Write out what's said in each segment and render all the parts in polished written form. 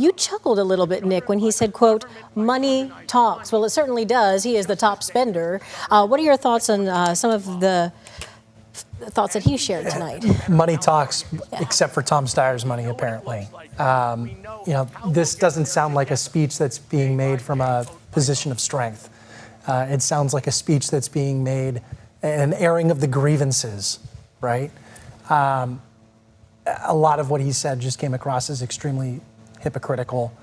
You chuckled a little bit, Nick, when he said, quote, money talks. Well, it certainly does. He is the top spender. What are your thoughts on some of the thoughts that he shared tonight? Money talks, except for Tom Steyer's money, apparently. This doesn't sound like a speech that's being made from a position of strength. It sounds like a speech that's being made, an airing of the grievances, right? A lot of what he said just came across as extremely hypocritical.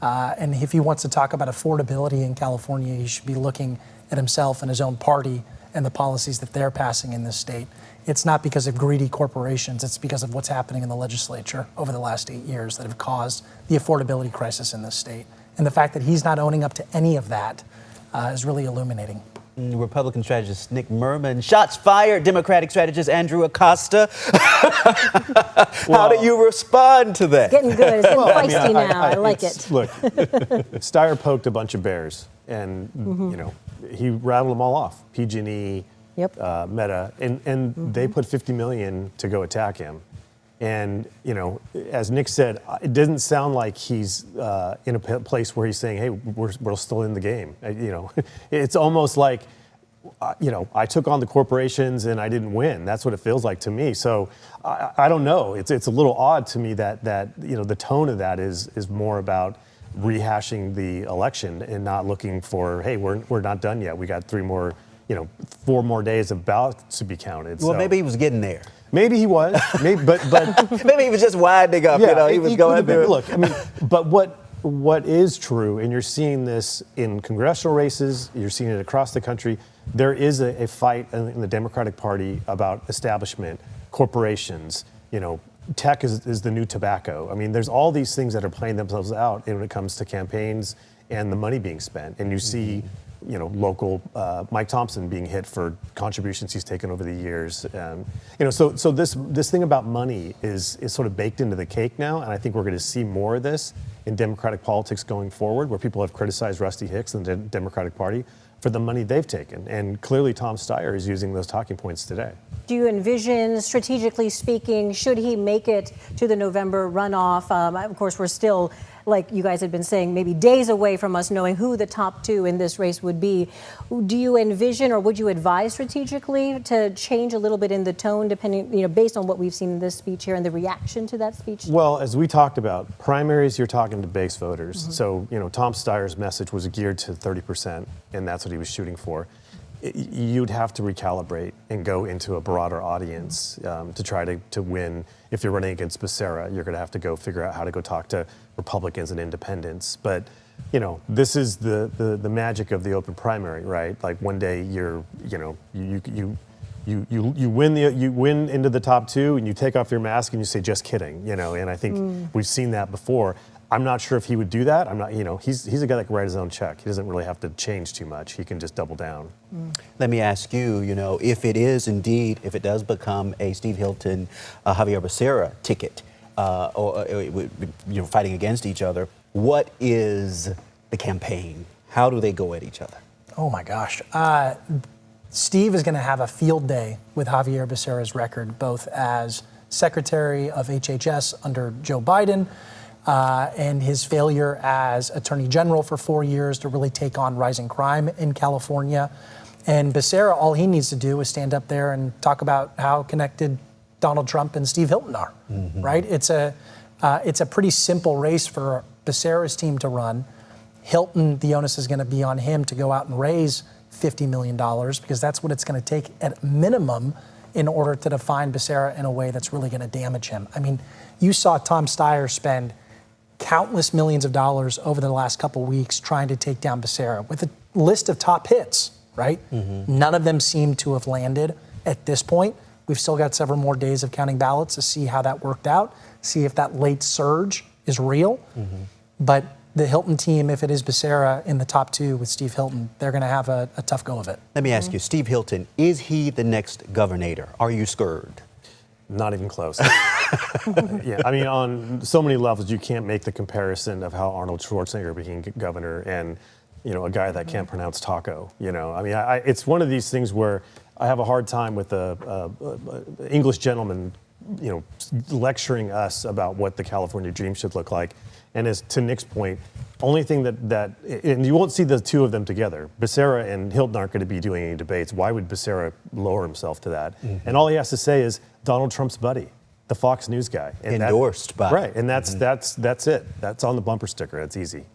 And if he wants to talk about affordability in California, he should be looking at himself and his own party and the policies that they're passing in this state. It's not because of greedy corporations, it's because of what's happening in the legislature over the last 8 years that have caused the affordability crisis in this state. And the fact that he's not owning up to any of that is really illuminating. Republican strategist Nick Mirman, shots fired. Democratic strategist Andrew Acosta. How do you respond to that? Getting good. It's getting feisty now. I like it. Look, Steyer poked a bunch of bears, and he rattled them all off. PG&E, Meta, and they put $50 million to go attack him. And as Nick said, it doesn't sound like he's in a place where he's saying, "Hey, we're still in the game." It's almost like, I took on the corporations and I didn't win. That's what it feels like to me. So I don't know. It's a little odd to me that the tone of that is more about rehashing the election and not looking for, hey, we're not done yet. We got 4 more days of ballots to be counted. Well, maybe he was getting there. Maybe he was, but maybe he was just winding up. He was going through. Look, but what is true, and you're seeing this in congressional races, you're seeing it across the country. There is a fight in the Democratic Party about establishment, corporations. Tech is the new tobacco. There's all these things that are playing themselves out when it comes to campaigns and the money being spent, and you see. Local Mike Thompson being hit for contributions he's taken over the years. So this thing about money is sort of baked into the cake now, and I think we're going to see more of this in Democratic politics going forward, where people have criticized Rusty Hicks and the Democratic Party for the money they've taken. And clearly Tom Steyer is using those talking points today. Do you envision, strategically speaking, should he make it to the November runoff? Of course, we're still, like you guys had been saying, maybe days away from us knowing who the top 2 in this race would be. Do you envision, or would you advise strategically to change a little bit in the tone, depending, based on what we've seen in this speech here and the reaction to that speech? Well, as we talked about, primaries, you're talking to base voters. Mm-hmm. So, Tom Steyer's message was geared to 30%, and that's what he was shooting for. You'd have to recalibrate and go into a broader audience to try to win. If you're running against Becerra, you're going to have to go figure out how to go talk to Republicans and independents. But, this is the magic of the open primary, right? Like one day you win into the top 2 and you take off your mask and you say, just kidding, and I think we've seen that before. I'm not sure if he would do that. I'm not, he's a guy that can write his own check. He doesn't really have to change too much. He can just double down. Let me ask you, if it does become a Steve Hilton, Xavier Becerra ticket, or fighting against each other, what is the campaign? How do they go at each other? Oh my gosh. Steve is going to have a field day with Xavier Becerra's record, both as Secretary of HHS under Joe Biden, and his failure as Attorney General for 4 years to really take on rising crime in California. And Becerra, all he needs to do is stand up there and talk about how connected Donald Trump and Steve Hilton are, right? It's a pretty simple race for Becerra's team to run. Hilton, the onus is going to be on him to go out and raise $50 million, because that's what it's going to take at minimum in order to define Becerra in a way that's really going to damage him. You saw Tom Steyer spend countless millions of dollars over the last couple of weeks trying to take down Becerra with a list of top hits, right? None of them seem to have landed at this point. We've still got several more days of counting ballots to see how that worked out, see if that late surge is real. But the Hilton team, if it is Becerra in the top 2 with Steve Hilton, they're going to have a tough go of it. Let me ask you, Steve Hilton, is he the next governor? Are you scared? Not even close. On so many levels, you can't make the comparison of how Arnold Schwarzenegger became governor and, a guy that can't pronounce taco. It's one of these things where I have a hard time with a English gentleman, lecturing us about what the California dream should look like. And as to Nick's point, only thing that and you won't see the two of them together. Becerra and Hilton aren't going to be doing any debates. Why would Becerra lower himself to that? Mm-hmm. And all he has to say is Donald Trump's buddy, the Fox News guy. And endorsed by. Right, and that's it. That's on the bumper sticker. That's easy.